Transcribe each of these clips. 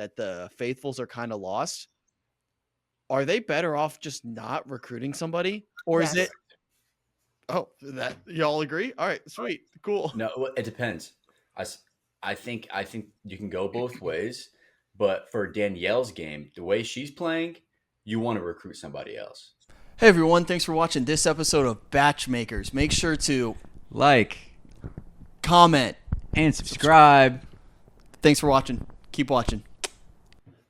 that the faithfuls are kind of lost, are they better off just not recruiting somebody? Or is Yes. it, oh, that y'all agree? All right, sweet, cool. No, it depends. I think you can go both ways, but for Danielle's game, the way she's playing, you want to recruit somebody else. Hey everyone, thanks for watching this episode of BachMakers. Make sure to Like comment. and subscribe. Thanks for watching. Keep watching.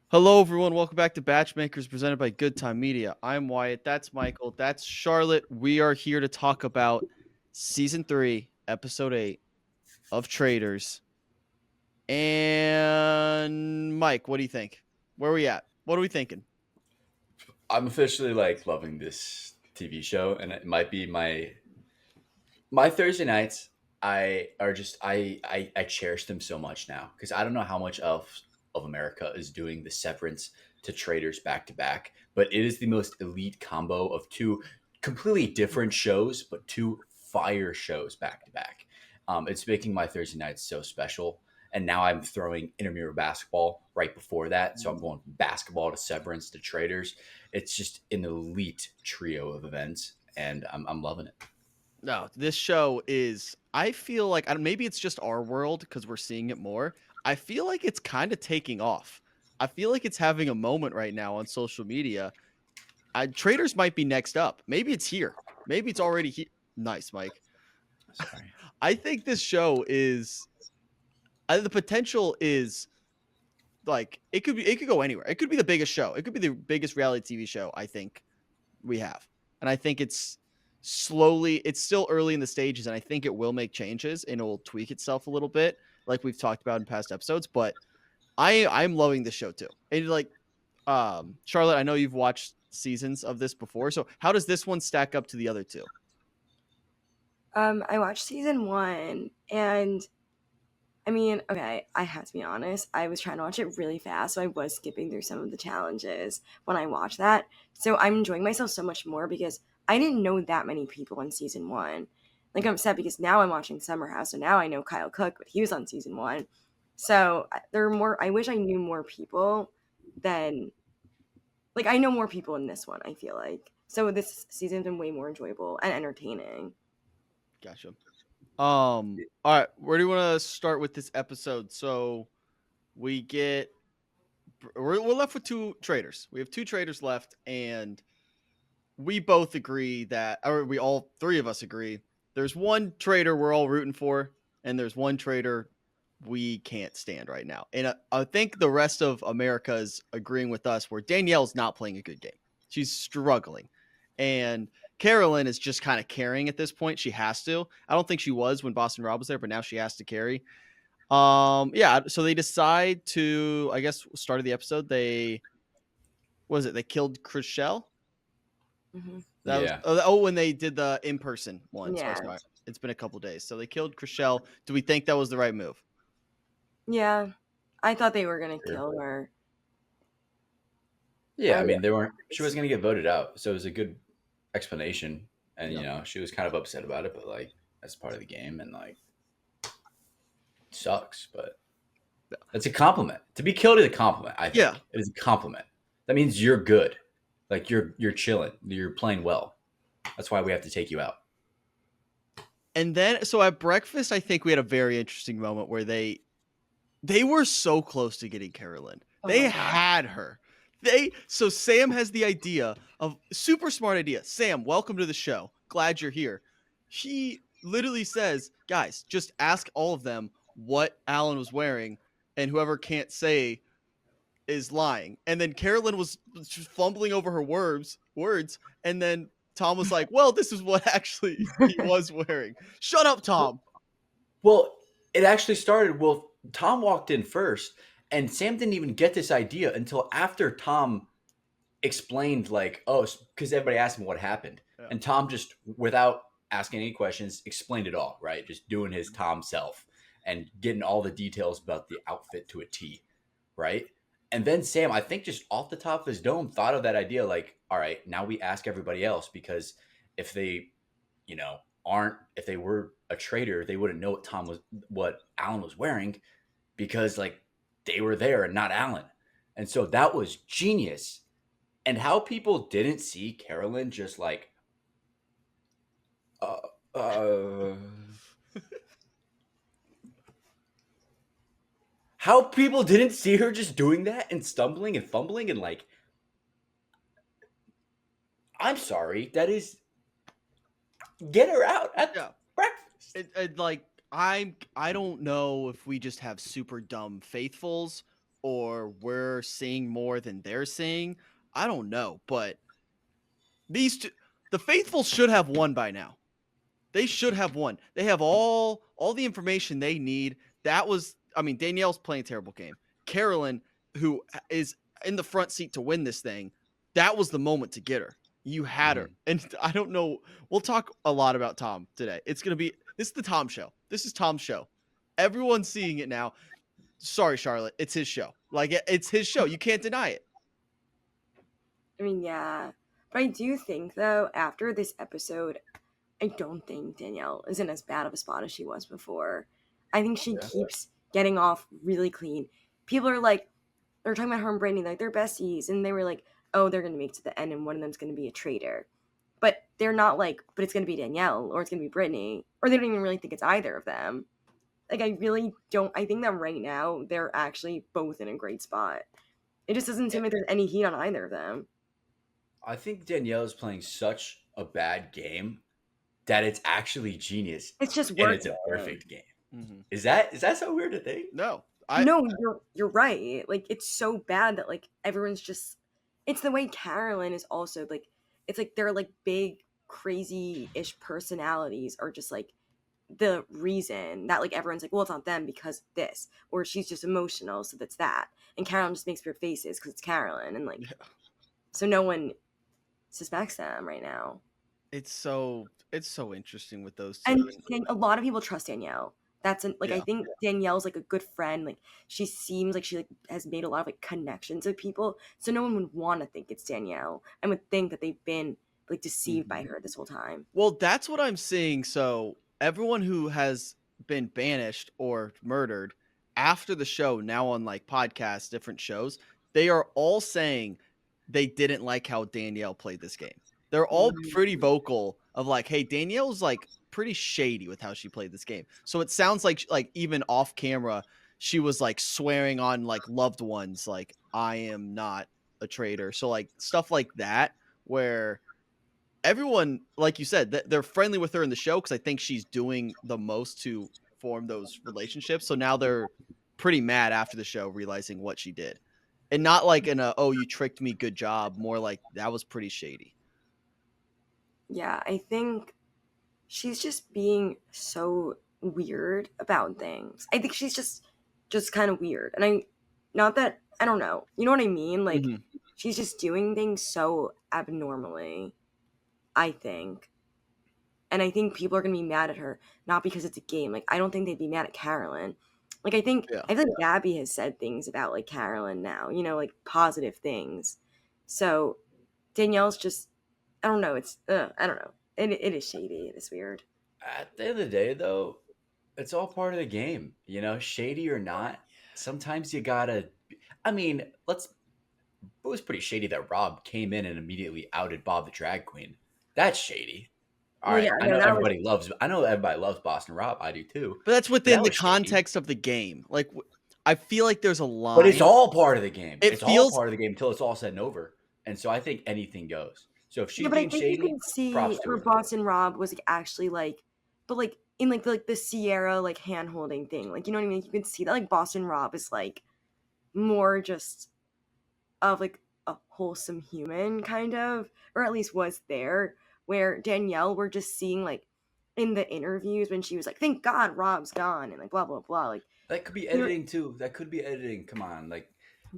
Hello everyone, welcome back to BachMakers presented by Good Time Media. I'm Wyatt, that's Michael, that's Charlotte. We are here to talk about Season 3, Episode 8 of Traitors. And Mike, what do you think? Where are we at? What are we thinking? I'm officially loving this TV show, and it might be my Thursday nights. I cherish them so much now because I don't know how much of America is doing the Severance to Traitors back to back, but it is the most elite combo of two completely different shows, but two fire shows back to back. It's making my Thursday nights so special. And now I'm throwing intramural basketball right before that. So I'm going from basketball to Severance to Traitors. It's just an elite trio of events, and I'm loving it. No, this show is, I feel like, maybe it's just our world because we're seeing it more. I feel like it's kind of taking off. I feel like it's having a moment right now on social media. Traitors might be next up. Maybe it's here. Maybe it's already here. Nice, Mike. Sorry. I think this show is, the potential is it could go anywhere. It could be the biggest show. It could be the biggest reality TV show I think we have. And I think it's still early in the stages, and I think it will make changes and it will tweak itself a little bit, like we've talked about in past episodes. But I'm loving this show too. And Charlotte, I know you've watched seasons of this before. So how does this one stack up to the other two? I watched season 1, and I mean, okay, I have to be honest. I was trying to watch it really fast, so I was skipping through some of the challenges when I watched that. So I'm enjoying myself so much more because I didn't know that many people in season 1. Like, I'm upset because now I'm watching Summer House, so now I know Kyle Cook, but he was on season 1. So there are more. I wish I knew more people than, like, I know more people in this one, I feel like. So this season's been way more enjoyable and entertaining. Gotcha. All right, where do you want to start with this episode? So we're left with two traitors. We have two traitors left, and we both agree all three of us agree, there's one traitor we're all rooting for, and there's one traitor we can't stand right now. And I think the rest of America is agreeing with us where Danielle's not playing a good game. She's struggling. And Carolyn is just kind of carrying at this point. She has to. I don't think she was when Boston Rob was there, but now she has to carry. Yeah, so they decide to, I guess, start of the episode, they killed Chriselle? Yeah. When they did the in-person one. Yeah. So it's been a couple days. So they killed Chriselle. Do we think that was the right move? Yeah, I thought they were gonna kill her. Yeah, I mean, she wasn't going to get voted out. So it was a good explanation. And, she was kind of upset about it, but, that's part of the game. And, sucks. But it's a compliment. To be killed is a compliment, I think. Yeah. It is a compliment. That means you're good. You're chilling. You're playing well. That's why we have to take you out. And then, so at breakfast, I think we had a very interesting moment where they were so close to getting Carolyn. They had her. So Sam has the idea of super smart idea. Sam, welcome to the show. Glad you're here. He literally says, guys, just ask all of them what Alan was wearing, and whoever can't say is lying. And then Carolyn was fumbling over her words, and then Tom was like, well, this is what actually he was wearing. Shut up, Tom. Well, it actually started, Tom walked in first, and Sam didn't even get this idea until after Tom explained, because everybody asked him what happened. Yeah. And Tom just, without asking any questions, explained it all, right? Just doing his Tom self and getting all the details about the outfit to a T, right? And then Sam, I think just off the top of his dome, thought of that idea, all right, now we ask everybody else, because if they, if they were a traitor, they wouldn't know what Alan was wearing, because they were there and not Alan. And so that was genius. And how people didn't see Carolyn just like, how people didn't see her just doing that and stumbling and fumbling and like, I'm sorry, that is, get her out at Yeah. breakfast. I don't know if we just have super dumb faithfuls or we're seeing more than they're seeing. I don't know, but the faithfuls should have won by now. They should have won. They have all the information they need. Danielle's playing a terrible game. Carolyn, who is in the front seat to win this thing, that was the moment to get her. You had her. And I don't know. We'll talk a lot about Tom today. This is the Tom show. This is Tom's show. Everyone's seeing it now. Sorry, Charlotte. It's his show. Like, it's his show. You can't deny it. I mean, yeah. But I do think, though, after this episode, I don't think Danielle is in as bad of a spot as she was before. I think she keeps getting off really clean. People are like, they're talking about her and Brittany, like they're besties, and they were like, oh, they're going to make it to the end, and one of them's going to be a traitor. But they're not like, but it's going to be Danielle, or it's going to be Brittany, or they don't even really think it's either of them. Like, I really don't. I think that right now, they're actually both in a great spot. It just doesn't seem like there's any heat on either of them. I think Danielle is playing such a bad game that it's actually genius. It's just and it's a perfect game. Mm-hmm. Is that so weird to think? No. No, you're right. Like, it's so bad that like everyone's just. It's the way Carolyn is also like. It's like they're like big, crazy-ish personalities are just like the reason that like everyone's like, well, it's not them because this, or she's just emotional, so that's that. And Carolyn just makes weird faces because it's Carolyn, and like, so no one suspects them right now. It's so interesting with those two. And a lot of people trust Danielle. That's I think Danielle's like a good friend. Like, she seems like she like has made a lot of like connections with people. So no one would want to think it's Danielle and would think that they've been like deceived by her this whole time. Well, that's what I'm seeing. So everyone who has been banished or murdered after the show, now on like podcasts, different shows, they are all saying they didn't like how Danielle played this game. They're all pretty vocal of like, hey, Danielle's like pretty shady with how she played this game. So it sounds like even off camera, she was like swearing on like loved ones, like, I am not a traitor. So like stuff like that, where everyone, like you said, they're friendly with her in the show because I think she's doing the most to form those relationships. So now they're pretty mad after the show, realizing what she did. And not like in a, oh, you tricked me, good job. More like, that was pretty shady. Yeah, I think she's just being so weird about things. I think she's just kind of weird. And not that, I don't know. You know what I mean? Like, she's just doing things so abnormally, I think. And I think people are going to be mad at her, not because it's a game. Like, I don't think they'd be mad at Carolyn. Like, I feel like Gabby has said things about, like, Carolyn now, you know, like, positive things. So, Danielle's just, I don't know. It's, I don't know. It is shady. It is weird. At the end of the day, though, it's all part of the game. You know, shady or not, sometimes you gotta. I mean, it was pretty shady that Rob came in and immediately outed Bob the drag queen. That's shady. All right, I know everybody loves Boston Rob. I do too. But that's within the context of the game. Like, I feel like there's a line. But it's all part of the game. It's all part of the game until it's all said and over. And so I think anything goes. So if she's being shady, you can see where Boston Rob was like actually like, but like in like the Sierra like hand holding thing, like, you know what I mean? You can see that like Boston Rob is like more just of like a wholesome human kind of, or at least was there. Where Danielle, we're just seeing like in the interviews when she was like, "Thank God Rob's gone," and like blah blah blah. Like, that could be editing too. That could be editing. Come on, like.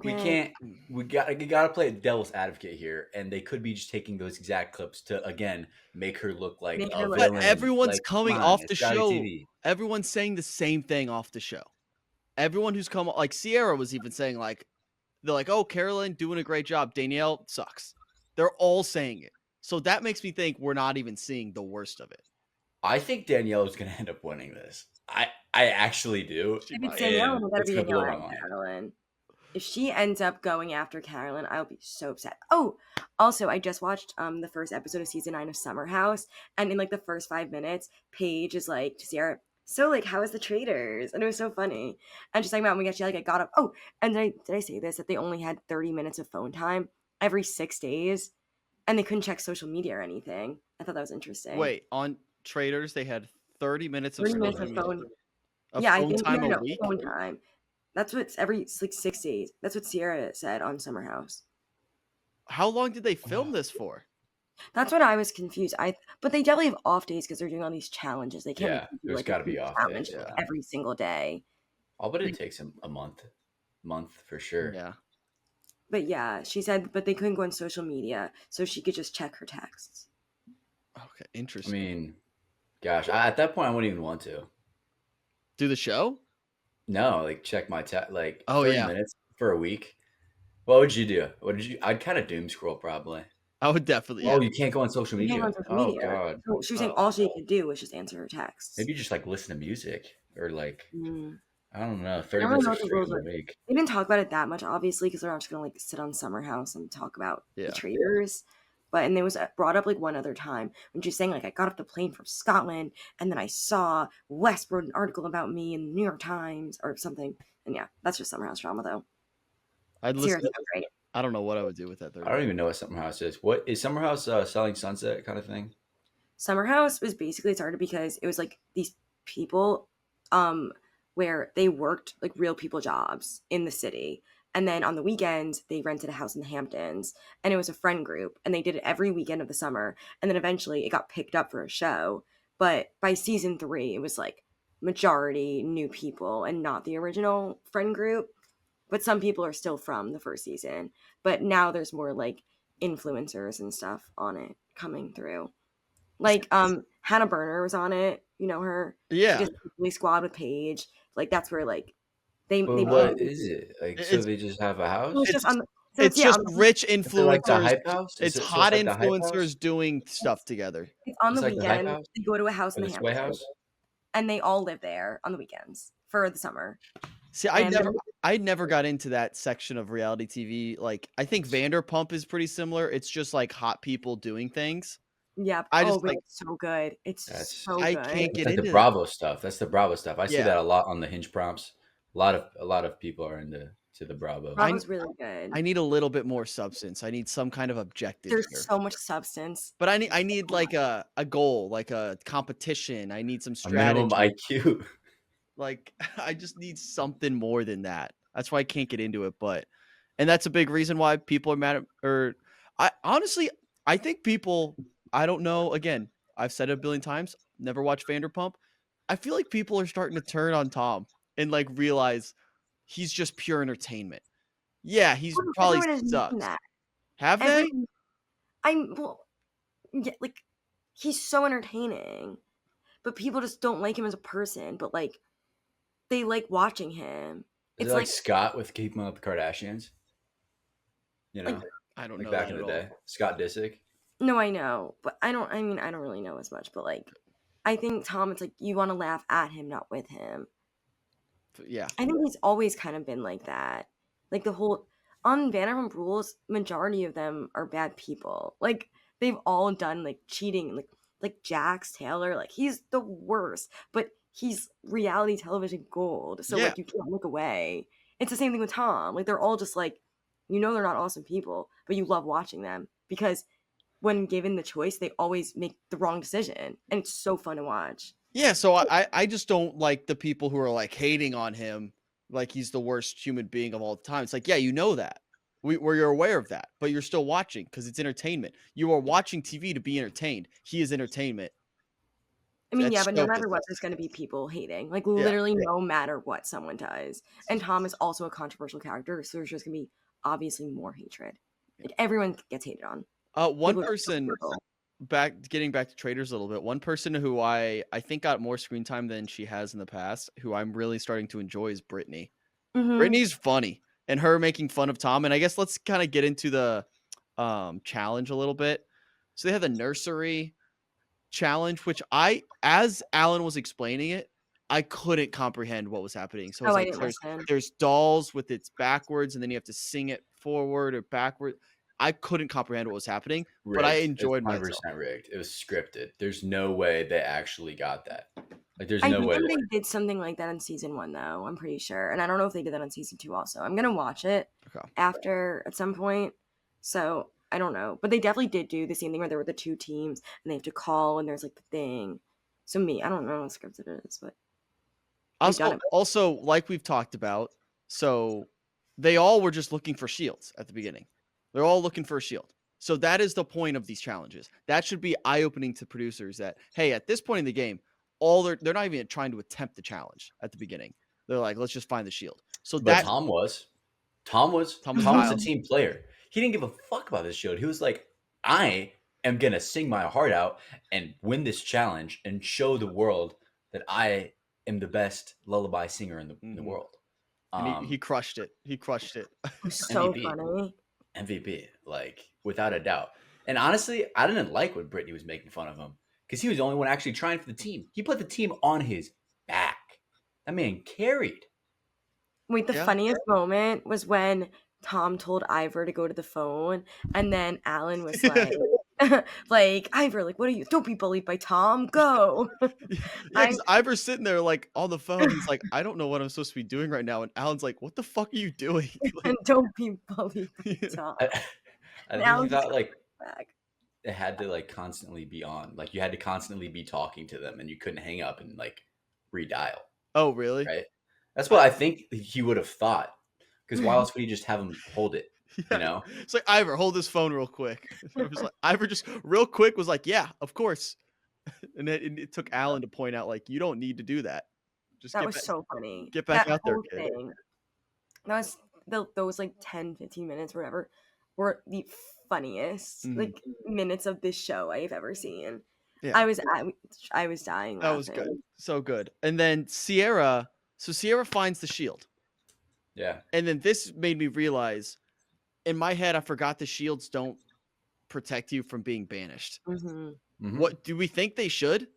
You gotta play a devil's advocate here, and they could be just taking those exact clips to again make her look like a villain. But everyone's coming off the show. TV. Everyone's saying the same thing off the show. Everyone who's come, like Sierra was even saying, like, they're like, "Oh, Carolyn doing a great job. Danielle sucks." They're all saying it, so that makes me think we're not even seeing the worst of it. I think Danielle is gonna end up winning this. I actually do. If it's Danielle, it better be Danielle and Carolyn. if she ends up going after Carolyn, I'll be so upset. Oh, also, I just watched the first episode of season 9 of Summer House, and in like the first 5 minutes, Paige is like to Sierra, so like how is the Traitors? And it was so funny. And she's talking about, oh my gosh, she like I got up. Oh, and did I say this, that they only had 30 minutes of phone time every 6 days, and they couldn't check social media or anything. I thought that was interesting. Wait, on Traitors they had 30 minutes of 30 minutes social of media- phone. of Yeah, I phone think time no, a week. phone time. That's what every like 6 days. That's what Sierra said on Summer House. How long did they film this for? That's what I was confused. But they definitely have off days because they're doing all these challenges. They can't Yeah, do, there's like, got to a be huge off challenge days. Yeah. every single day. I'll bet it takes a month for sure. Yeah. But yeah, she said, but they couldn't go on social media, so she could just check her texts. Okay, I interesting. mean, gosh, at that point, I wouldn't even want to. Do the show? No, like check my like Oh, 30 yeah. minutes for a week. What would you do? I'd kind of doom scroll probably. I would definitely. Oh, Yeah. you can't go on social She can't media. go on social Oh media. God. So she was saying Oh. all she could do was just answer her texts. Maybe just like listen to music or like Mm. I don't know, 30 I don't minutes know of what the stream rules a are. week. They didn't talk about it that much, obviously, because they're not just gonna like sit on Summer House and talk about Yeah. the Traitors. But and there was brought up like one other time when she was saying like I got off the plane from Scotland and then I saw West wrote an article about me in the New York Times or something. And yeah, that's just Summer House drama though. I'd listen. Seriously, great. I don't know what I would do with that. I don't even know what Summer House is. What is Summer House Selling Sunset kind of thing? Summer House was basically started because it was like these people where they worked like real people jobs in the city. And then on the weekends, they rented a house in the Hamptons and it was a friend group and they did it every weekend of the summer. And then eventually it got picked up for a show. But by season 3, it was like majority new people and not the original friend group. But some people are still from the first season. But now there's more like influencers and stuff on it coming through. Like Hannah Berner was on it, you know her. Yeah. She did Police Squad with Paige. Like that's where like they But what is it? Like so It's- they just have a house? It's just on. So It's yeah, just on, rich Is it like the influencers. Hype House? It's So hot like the Hype House? influencers doing stuff together. it's on It's the like the Hype weekend. House? They go to a house Or in the the Sway Hamptons, House? and they all live there on the weekends for the summer. See, And I never got into that section of reality TV. Like, I think Vanderpump is pretty similar. It's just like hot people doing things. Yep. I just but like- it's so good. It's That's- so I good. can't It's get like into the that. Bravo stuff. That's the Bravo stuff. I see Yeah. that a lot on the Hinge prompts. A lot of people are into the Bravo. Bravo's really good. I need a little bit more substance. I need some kind of objective There's here. so much substance. But I need like a goal, like a competition. I need some A minimum strategy. IQ. Like I just need something more than that. That's why I can't get into it. And that's a big reason why people are mad at, or I honestly, I think people, I don't know. Again, I've said it a billion times, never watched Vanderpump. I feel like people are starting to turn on Tom and like realize he's just pure entertainment. Yeah, he's Well, probably everyone has known sucks. that. Have they? Yeah, like he's so entertaining, but people just don't like him as a person. But like, they like watching him. Is It's it like like Scott with Keeping Up with the Kardashians? You know, Like, I don't like know back that in at the all. day. Scott Disick. no, I know, but I don't. I mean, I don't really know as much. But like, I think Tom, it's like you want to laugh at him, not with him. Yeah. I think he's always kind of been like that. Like the whole on Vanderpump Rules, majority of them are bad people. Like they've all done like cheating, like Jax Taylor. Like he's the worst, but he's reality television gold. So Yeah. like you can't look away. It's the same thing with Tom. Like they're all just like, you know, they're not awesome people, but you love watching them because when given the choice, they always make the wrong decision, and it's so fun to watch. Yeah, so I just don't like the people who are like hating on him like he's the worst human being of all time. It's like, yeah, you know that. You're aware of that, but you're still watching because it's entertainment. You are watching TV to be entertained. He is entertainment. I mean, That's yeah, but no so matter what, pathetic. there's going to be people hating. Like, literally, no matter what someone does. And Tom is also a controversial character, so there's just going to be obviously more hatred. Like, everyone gets hated on. One People are person controversial. getting back to Traitors a little bit. One person who I think got more screen time than she has in the past, who I'm really starting to enjoy, is Brittany. Mhm. Brittany's funny, and her making fun of Tom. And I guess let's kind of get into the challenge a little bit. So they have the nursery challenge, which as Alan was explaining it, I couldn't comprehend what was happening. So Oh, it's I like didn't listen. there's dolls with its backwards, and then you have to sing it forward or backward. I couldn't comprehend what was happening, but I Rigged. It's enjoyed myself. 100% rigged. It was scripted. There's no way they actually got that. Like, there's I no do way. think they did something like that in season 1, though. I'm pretty sure, and I don't know if they did that on season 2 also. I'm gonna watch it Okay. after at some point, so I don't know, but they definitely did do the same thing where there were the 2 teams and they have to call and there's like the thing. So I don't know what scripted it is, but they've done Also, it. like we've talked about, so they all were just looking for shields at the beginning. They're all looking for a shield. So that is the point of these challenges. That should be eye-opening to producers that, hey, at this point in the game, they're not even trying to attempt the challenge at the beginning. They're like, let's just find the shield. So But that Tom was a Kyle. team player. He didn't give a fuck about this shield. He was like, I am gonna sing my heart out and win this challenge and show the world that I am the best lullaby singer in the world. And he crushed it. He crushed it. It was so MVP. funny. MVP, like, without a doubt. And honestly, I didn't like when Brittany was making fun of him because he was the only one actually trying for the team. He put the team on his back. That man carried. Wait, the Yeah. funniest moment was when Tom told Ivor to go to the phone, and then Alan was like, like, Ivor, like, what are you? Don't be bullied by Tom. Go. Yeah, because Ivor's sitting there like on the phone. He's like, I don't know what I'm supposed to be doing right now. And Alan's like, what the fuck are you doing? Like, And don't be bullied by Yeah. Tom. I And think he Alan's thought like back. it had to like constantly be on. Like, you had to constantly be talking to them and you couldn't hang up and like redial. Oh, really? Right? That's what I think he would have thought. Because why else would he just have him hold it? Yeah. You know? It's like, Ivor, hold this phone real quick. It was like, Ivor just real quick was like, yeah, of course. And then it took Alan to point out, like, you don't need to do that. Just That was so funny. get back That out there, whole kid. thing. That was those like 10, 15 minutes, whatever, were the funniest like minutes of this show I've ever seen. Yeah. I was dying. That was good. So good. And then Sierra finds the shield. Yeah. And then this made me realize, in my head, I forgot the shields don't protect you from being banished. Mhm. What do we think they should?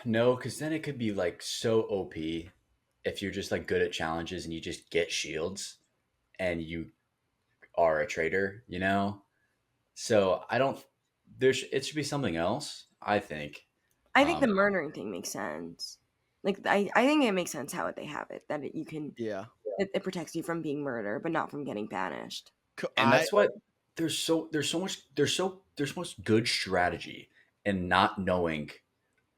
No, because then it could be like so OP if you're just like good at challenges and you just get shields and you are a traitor, you know? So I don't, it should be something else, I think. I think the murdering thing makes sense. Like, I think it makes sense how they have it, that you can, it protects you from being murdered, but not from getting banished. And that's what there's so much good strategy in not knowing,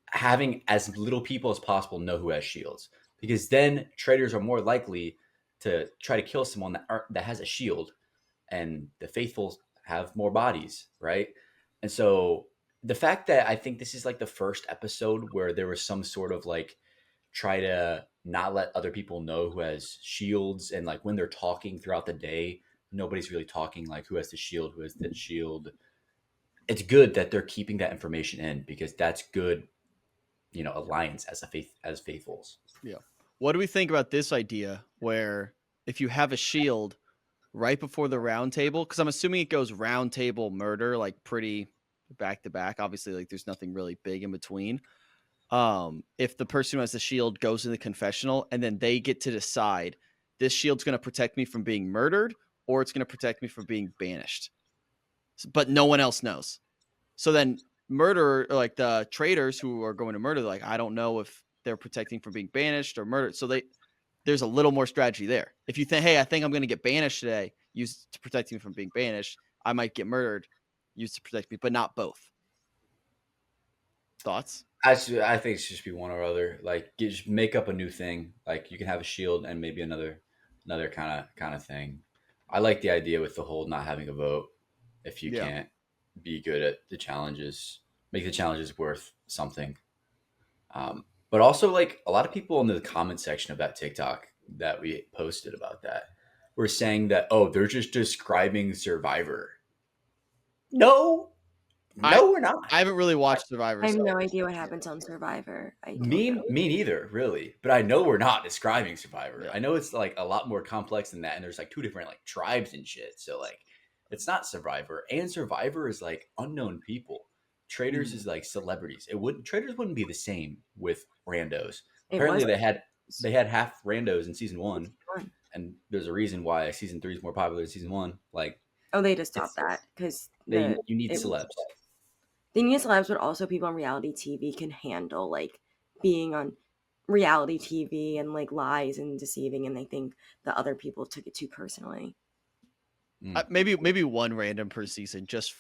having as little people as possible know who has shields, because then traitors are more likely to try to kill someone that has a shield, and the faithful have more bodies, right? And so the fact that I think this is like the first episode where there was some sort of like try to not let other people know who has shields, and like when they're talking throughout the day, nobody's really talking like who has the shield, who has the shield. It's good that they're keeping that information in, because that's good, you know, alliance as faithfuls. Yeah. What do we think about this idea where if you have a shield right before the round table, because I'm assuming it goes round table murder, like pretty back to back. Obviously, like there's nothing really big in between. If the person who has the shield goes to the confessional and then they get to decide, this shield's going to protect me from being murdered or it's going to protect me from being banished, but no one else knows. So then murderer, like the traitors who are going to murder, like, I don't know if they're protecting from being banished or murdered. So there's a little more strategy there. If you think, hey, I think I'm going to get banished today, use to protect me from being banished. I might get murdered, use to protect me, but not both. Thoughts? I think it should just be one or other. Like, just make up a new thing. Like, you can have a shield and maybe another kind of thing. I like the idea with the whole not having a vote. If you can't be good at the challenges, make the challenges worth something. But also, like, a lot of people in the comment section of that TikTok that we posted about that were saying that, oh, they're just describing Survivor. No, we're not. I haven't really watched Survivor. I have no idea what happens on Survivor. Me neither, really. But I know we're not describing Survivor. Yeah. I know it's like a lot more complex than that, and there's like 2 different like tribes and shit. So like, it's not Survivor, and Survivor is like unknown people. Traitors is like celebrities. Traitors wouldn't be the same with randos. It Apparently, was they had half randos in season 1, and there's a reason why season 3 is more popular than season 1. Like, Oh, they just stopped it's that because you need celebs. they need celebs, but also people on reality TV can handle like being on reality TV and like lies and deceiving, and they think the other people took it too personally. Maybe one random per season, just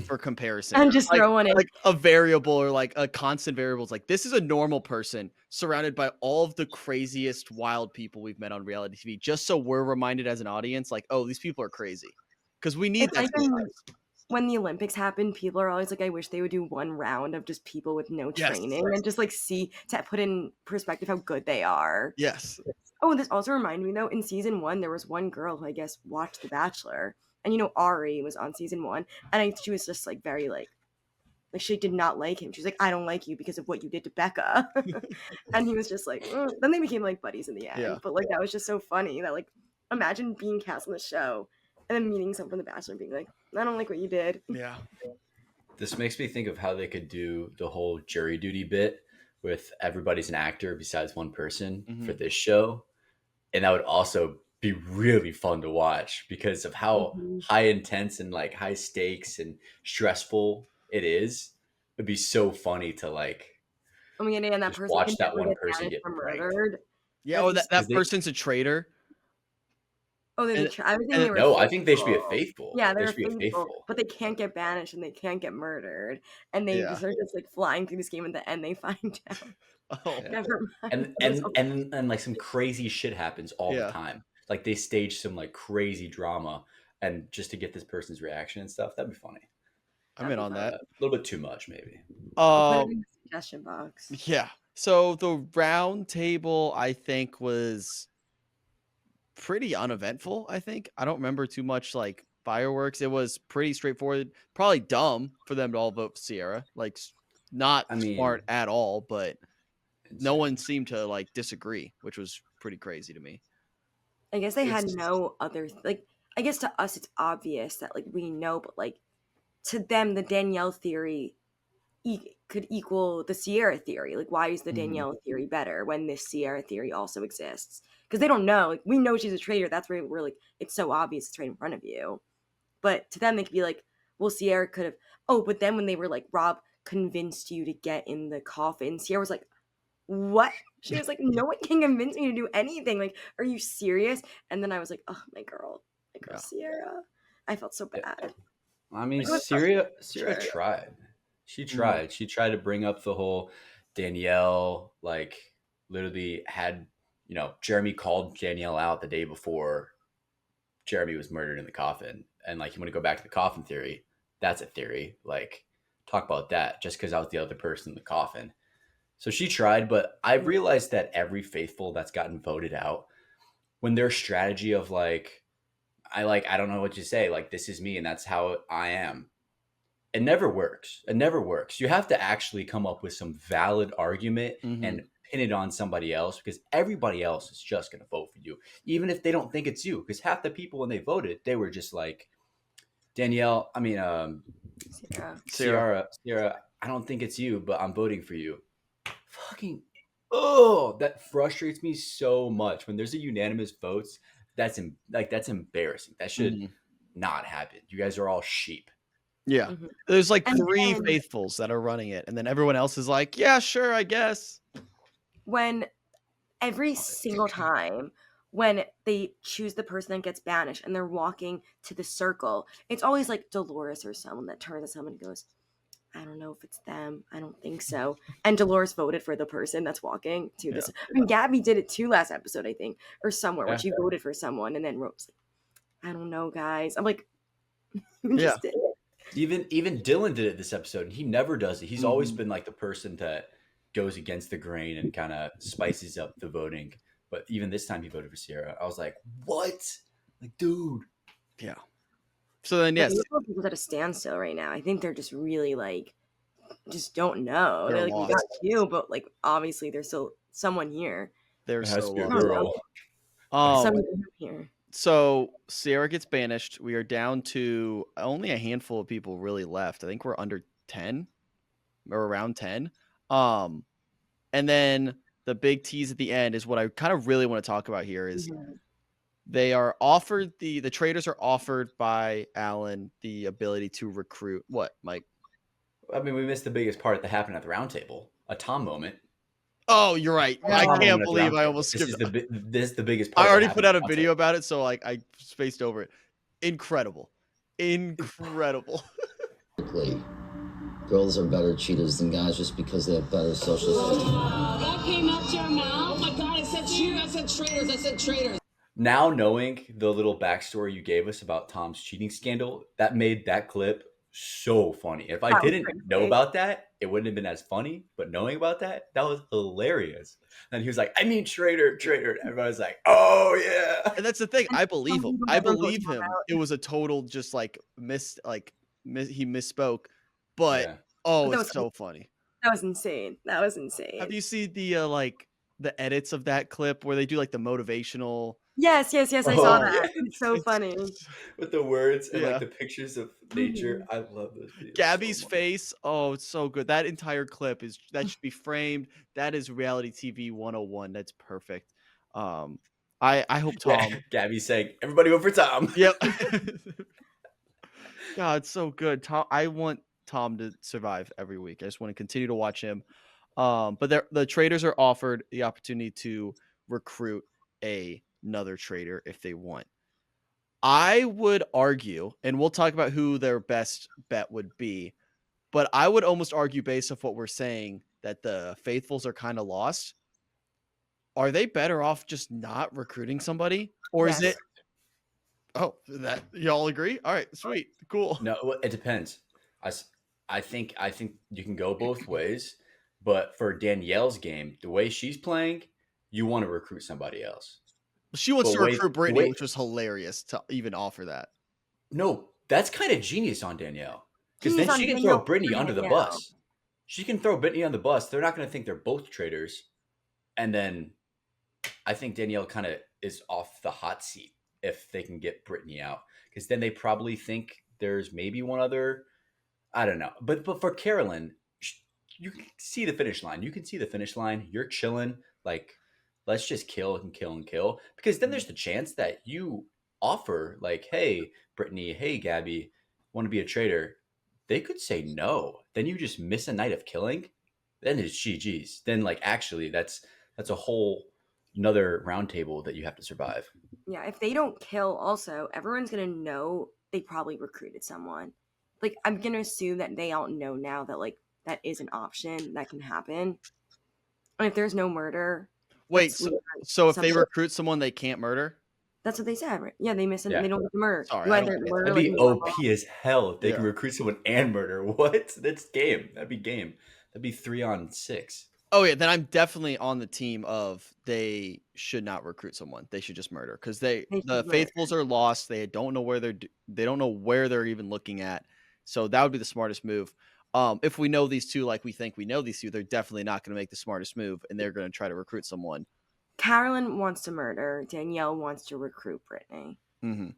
for comparison. And just like, throw one in. like a variable or like a constant variable. It's like, this is a normal person surrounded by all of the craziest wild people we've met on reality TV, just so we're reminded as an audience, like, oh, these people are crazy, because we need It's that like sometimes. when the Olympics happen, people are always like, I wish they would do one round of just people with no Yes. training and just like see to put in perspective how good they are. Yes. Oh, and this also reminded me though, in season 1, there was one girl who I guess watched The Bachelor, and you know Ari was on season 1, and she was just like very like she did not like him. She's like, I don't like you because of what you did to Becca, and he was just like, then they became like buddies in the end. Yeah. But like that was just so funny that like imagine being cast on the show and then meeting someone from The Bachelor and being like, I don't like what you did. Yeah. This makes me think of how they could do the whole jury duty bit with everybody's an actor besides one person for this show. And that would also be really fun to watch because of how high intense and like high stakes and stressful it is. It'd be so funny to like Oh my god, and that just person watch can that never one get person banished get or pranked. murdered. Yeah. Oh, that they- person's a traitor. Oh, I was thinking they were No, I think they should be a faithful. faithful. Yeah, they they're should be a faithful. but they can't get banished and they can't get murdered, and they just are just like flying through this game. At the end, they find out. Oh, Yeah. Never mind. And like some crazy shit happens all the time. Like they stage some like crazy drama, and just to get this person's reaction and stuff. That'd be funny. I'm in on that. A little bit too much, maybe. I'll put it in the suggestion box. Yeah. So the round table, I think, was pretty uneventful. I think I don't remember too much like fireworks. It was pretty straightforward. Probably dumb for them to all vote Sierra. Like, not smart at all. But no one seemed to like disagree, which was pretty crazy to me. I guess they had no other like. I guess to us it's obvious that like we know, but like to them the Danielle theory could equal the Sierra theory. Like, why is the Danielle theory better when this Sierra theory also exists? Because they don't know. Like, we know she's a traitor. That's where we're like, it's so obvious. It's right in front of you. But to them, they could be like, well, Sierra could have. Oh, but then when they were like, Rob convinced you to get in the coffin, Sierra was like, what? She was like, no one can convince me to do anything. Like, are you serious? And then I was like, oh, my girl, Sierra. I felt so bad. I mean, Sierra tried. She tried. She tried to bring up the whole Danielle, like literally had, Jeremy called Danielle out the day before Jeremy was murdered in the coffin. And like, you want to go back to the coffin theory. That's a theory. Like, talk about that just because I was the other person in the coffin. So she tried, but I realized that every faithful that's gotten voted out, when their strategy of like, I don't know what to say. Like, this is me and that's how I am. It never works. It never works. You have to actually come up with some valid argument and pin it on somebody else because everybody else is just going to vote for you, even if they don't think it's you. Because half the people when they voted, they were just like, Danielle, Sierra, I don't think it's you, but I'm voting for you. Fucking, that frustrates me so much. When there's a unanimous votes, that's embarrassing. That should not happen. You guys are all sheep. Yeah. There's like three faithfuls that are running it, and then everyone else is like, yeah, sure, I guess. When every single time when they choose the person that gets banished and they're walking to the circle, it's always like Dolores or someone that turns to someone and goes, I don't know if it's them. I don't think so. And Dolores voted for the person that's walking to this. I mean, Gabby did it too last episode, I think, or somewhere where she voted for someone and then wrote, like, I don't know, guys. I'm like, you just did it. Even Dylan did it this episode, and he never does it. He's always been like the person that goes against the grain and kind of spices up the voting. But even this time, he voted for Sierra. I was like, "What? Like, dude." Yeah. So then, yes, people's at a standstill right now. I think they're just really like, just don't know. They're like, we got you, but like, obviously, there's still someone here. There's so girl. Someone here. So Sierra gets banished. We are down to only a handful of people really left. I think we're under 10 or around 10. And then the big tease at the end is what I kind of really want to talk about here is they are offered the Traitors are offered by Alan the ability to recruit what, Mike? I mean, we missed the biggest part that happened at the round table. A Tom moment. Oh, you're right. A I Tom can't moment at the believe round I table. almost This skipped. is the biggest part. I already that put happened out a at the round video table. about it, so like I spaced over it. Incredible. Girls are better cheaters than guys just because they have better social skills. That came out your mouth? My God, I said cheaters, I said traitors, I said traitors. Now knowing the little backstory you gave us about Tom's cheating scandal, that made that clip so funny. If I didn't know about that, it wouldn't have been as funny. But knowing about that, that was hilarious. And he was like, "I mean, traitor." And everybody was like, "Oh yeah." And that's the thing. I believe him. I believe him. Out. It was a total just like he misspoke. But Yeah. oh, That it's was so funny. That was insane. That was insane. Have you seen the like the edits of that clip where they do like the motivational? Yes. I saw Oh, that. yeah. It's so funny. With the words and Yeah. like the pictures of nature. I love those videos. Gabby's so much. face. Oh, it's so good. That entire clip that should be framed. That is reality TV 101. That's perfect. I hope Tom. Yeah, Gabby's saying, "Everybody vote for Tom." Yep. God, it's so good. Tom, I want Tom to survive every week. I just want to continue to watch him. But the Traitors are offered the opportunity to recruit another traitor if they want. I would argue, and we'll talk about who their best bet would be, but I would almost argue based off what we're saying that the Faithfuls are kind of lost. Are they better off just not recruiting somebody? Or is it Oh, that y'all agree? All right, sweet, cool. No, it depends. I think you can go both ways, but for Danielle's game, the way she's playing, you want to recruit somebody else. She wants But to wait- recruit Brittany, wait. which was hilarious to even offer that. No, that's kind of genius on Danielle, because Genius then on she can Danielle throw Brittany for under the Danielle. bus. She can throw Brittany on the bus. They're not going to think they're both traitors, and then I think Danielle kind of is off the hot seat if they can get Brittany out, because then they probably think there's maybe one other. I don't know, but for Carolyn, you can see the finish line. You can see the finish line. You're chilling, like, let's just kill and kill and kill, because then there's the chance that you offer, like, hey, Brittany, hey, Gabby, want to be a traitor? They could say no. Then you just miss a night of killing. Then it's GG's. Then, like, actually, that's a whole another round table that you have to survive. Yeah, if they don't kill, also, everyone's going to know they probably recruited someone. Like, I'm going to assume that they all know now that, like, that is an option that can happen. And if there's no murder. Wait, so if they something- recruit someone they can't murder? That's what they said, right? Yeah, they miss it. Yeah. They don't get the murder. Sorry, You I don't either get murder, That'd be like, OP as hell if they can Yeah. recruit someone and murder. What? That's game. That'd be game. That'd be 3-on-6. Oh yeah, then I'm definitely on the team of they should not recruit someone. They should just murder because They the should murder. Faithfuls are lost. They don't know where they don't know where they're even looking at. So that would be the smartest move. If we know these two like we think we know these two, they're definitely not going to make the smartest move, and they're going to try to recruit someone. Carolyn wants to murder. Danielle wants to recruit Brittany. Mm-hmm.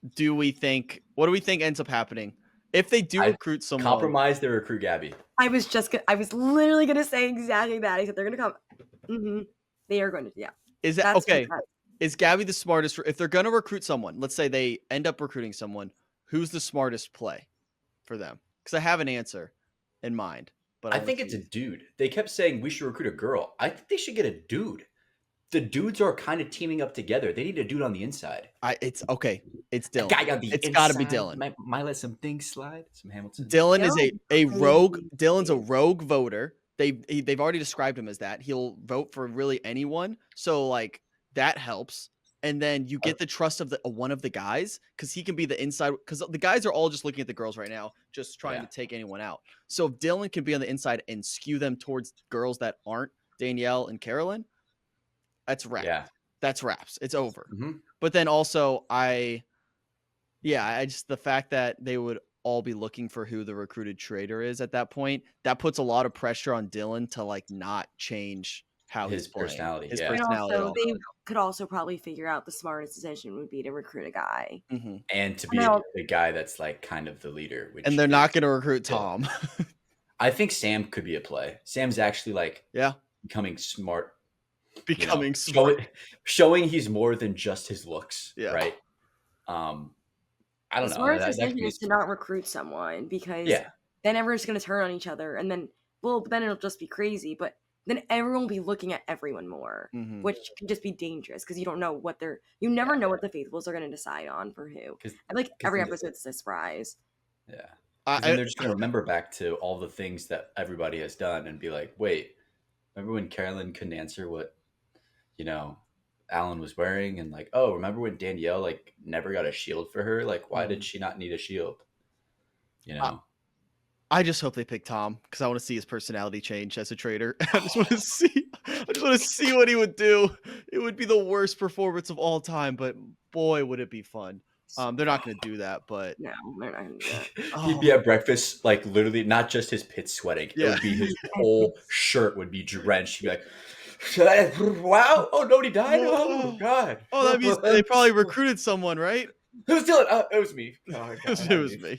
What do we think ends up happening if they do recruit someone? Compromise the recruit Gabby. I was literally going to say exactly that. Except they're going to come. Mm-hmm. They are going to, yeah. Is that That's okay? what Is Gabby the smartest? If they're going to recruit someone, let's say they end up recruiting someone, who's the smartest play for them? Because I have an answer in mind, but I think it's a dude. They kept saying we should recruit a girl. I think they should get a dude. The dudes are kind of teaming up together. They need a dude on the inside. It's okay. It's Dylan. Guy on the It's got to be inside. Dylan. Might let some things slide. Some Hamilton. Dylan is a rogue. crazy. Dylan's a rogue voter. They've already described him as that. He'll vote for really anyone. So like that helps. And then you get the trust of one of the guys because he can be the inside. Because the guys are all just looking at the girls right now, just trying to take anyone out. So if Dylan can be on the inside and skew them towards girls that aren't Danielle and Carolyn, that's wrap. Yeah. That's wraps. It's over. Mm-hmm. But then also I just the fact that they would all be looking for who the recruited traitor is at that point, that puts a lot of pressure on Dylan to like not change how His he's playing. personality, His yeah. And personality. also, they could also probably figure out the smartest decision would be to recruit a guy. Mhm. And to be Now- the guy that's like kind of the leader. Which And they're not is going to recruit Dylan. Tom. I think Sam could be a play. Sam's actually like Yeah, becoming smart. becoming smart. Showing he's more than just his looks. Yeah. Right. I The don't know. smartest That decision could be is to not recruit someone because yeah. then everyone's going to turn on each other, and then it'll just be crazy. But then everyone will be looking at everyone more, Mhm. which can just be dangerous because you don't know what you never know what the faithfuls are going to decide on for who. I feel like every episode's a surprise. Yeah. Then I they're just going to remember back to all the things that everybody has done and be like, wait, remember when Carolyn couldn't answer what, Alan was wearing? And like, oh, remember when Danielle like never got a shield for her? Like, why did she not need a shield? I just hope they pick Tom because I want to see his personality change as a traitor. I just want to see what he would do. It would be the worst performance of all time, but boy, would it be fun. They're not going to do that, but No, they're not going to do that. He'd be at breakfast, like literally not just his pits sweating. Yeah. It would be his whole shirt would be drenched. He'd be like, wow, oh, nobody died? Oh, God. Oh, that means they probably recruited someone, right? Who's doing it? It was me. Oh, God, It was me.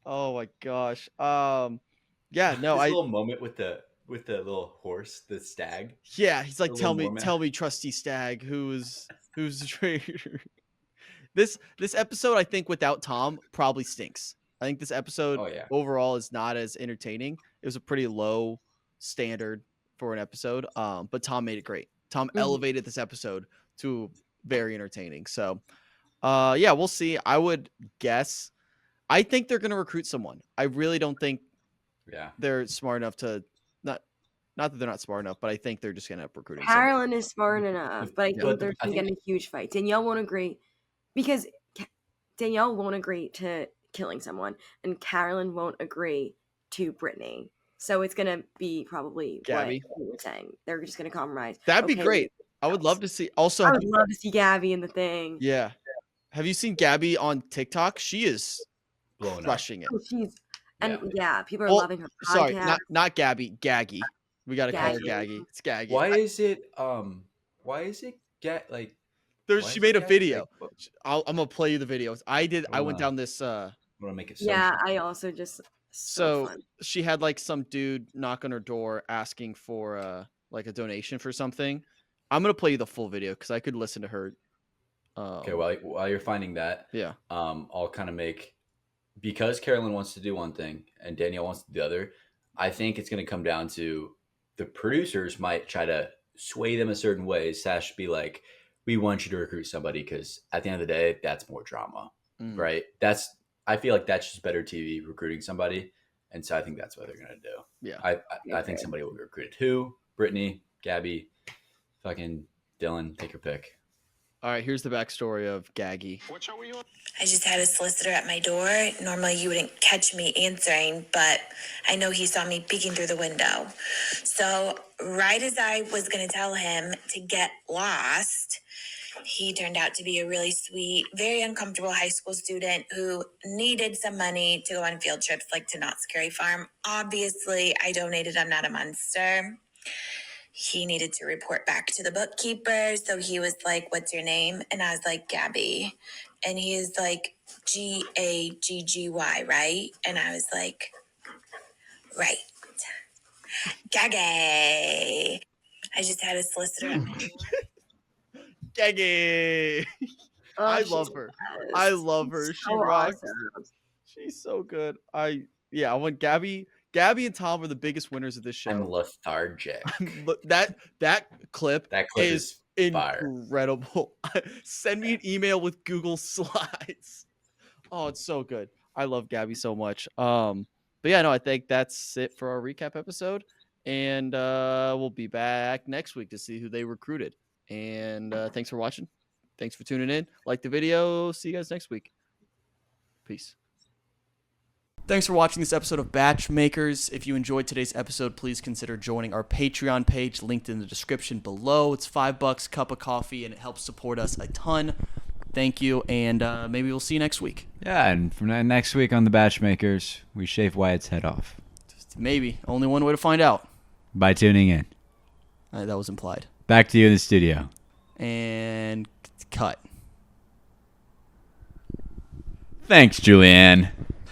Oh my gosh. Yeah, no, this little moment with the little horse, the stag. Yeah, he's like, The tell little me, trusty stag, who's the traitor. This episode, I think, without Tom, probably stinks. I think this episode overall is not as entertaining. It was a pretty low standard for an episode. But Tom made it great. Tom elevated this episode to very entertaining. So yeah, we'll see. I would guess. I think they're gonna recruit someone. I really don't think they're smart enough to not that they're not smart enough, but I think they're just gonna end up recruiting Carolyn is smart enough, but I think they're I gonna get in a huge fight. Danielle won't agree because Danielle won't agree to killing someone, and Carolyn won't agree to Brittany. So it's gonna be probably Gabby. what you were saying. They're just gonna compromise. That'd be great. I would love to see. Also, I would love to see Gabby in the thing. Yeah. Have you seen Gabby on TikTok? She is crushing it. Oh, people are loving her podcast. Sorry, not Gabby, Gaggy. We gotta call her Gaggy. It's Gaggy. Why is it she made a video. I'm gonna play you the videos. I went down this I'm gonna make it I also just so she had like some dude knock on her door asking for like a donation for something. I'm gonna play you the full video because I could listen to her. Okay, while you're finding that, I'll kind of make, because Carolyn wants to do one thing and Danielle wants to do the other. I think it's going to come down to the producers might try to sway them a certain way. Sash be like, we want you to recruit somebody because at the end of the day, that's more drama, right? I feel like that's just better TV, recruiting somebody. And so I think that's what they're going to do. Yeah. I think somebody will be recruited. Who? Brittany, Gabby, fucking Dylan, take your pick. All right, here's the backstory of Gaggy. I just had a solicitor at my door. Normally you wouldn't catch me answering, but I know he saw me peeking through the window. So right as I was going to tell him to get lost, he turned out to be a really sweet, very uncomfortable high school student who needed some money to go on field trips, like to Knott's Scary Farm. Obviously, I donated. I'm not a monster. He needed to report back to the bookkeeper. So he was like, what's your name? And I was like, Gabby. And he is like, Gaggy, right? And I was like, right. Gaggy. I just had a solicitor at my door. Gaggy. I love her. I love her. She rocks. Awesome. She's so good. I want Gabby and Tom are the biggest winners of this show. I'm lethargic. That clip is incredible. Send me an email with Google Slides. Oh, it's so good. I love Gabby so much. But yeah, no, I think that's it for our recap episode. And we'll be back next week to see who they recruited. And thanks for watching. Thanks for tuning in. Like the video. See you guys next week. Peace. Thanks for watching this episode of BachMakers. If you enjoyed today's episode, please consider joining our Patreon page linked in the description below. It's $5, cup of coffee, and it helps support us a ton. Thank you, and maybe we'll see you next week. Yeah, and from next week on the BachMakers, we shave Wyatt's head off. Maybe. Only one way to find out. By tuning in. That was implied. Back to you in the studio. And cut. Thanks, Julianne.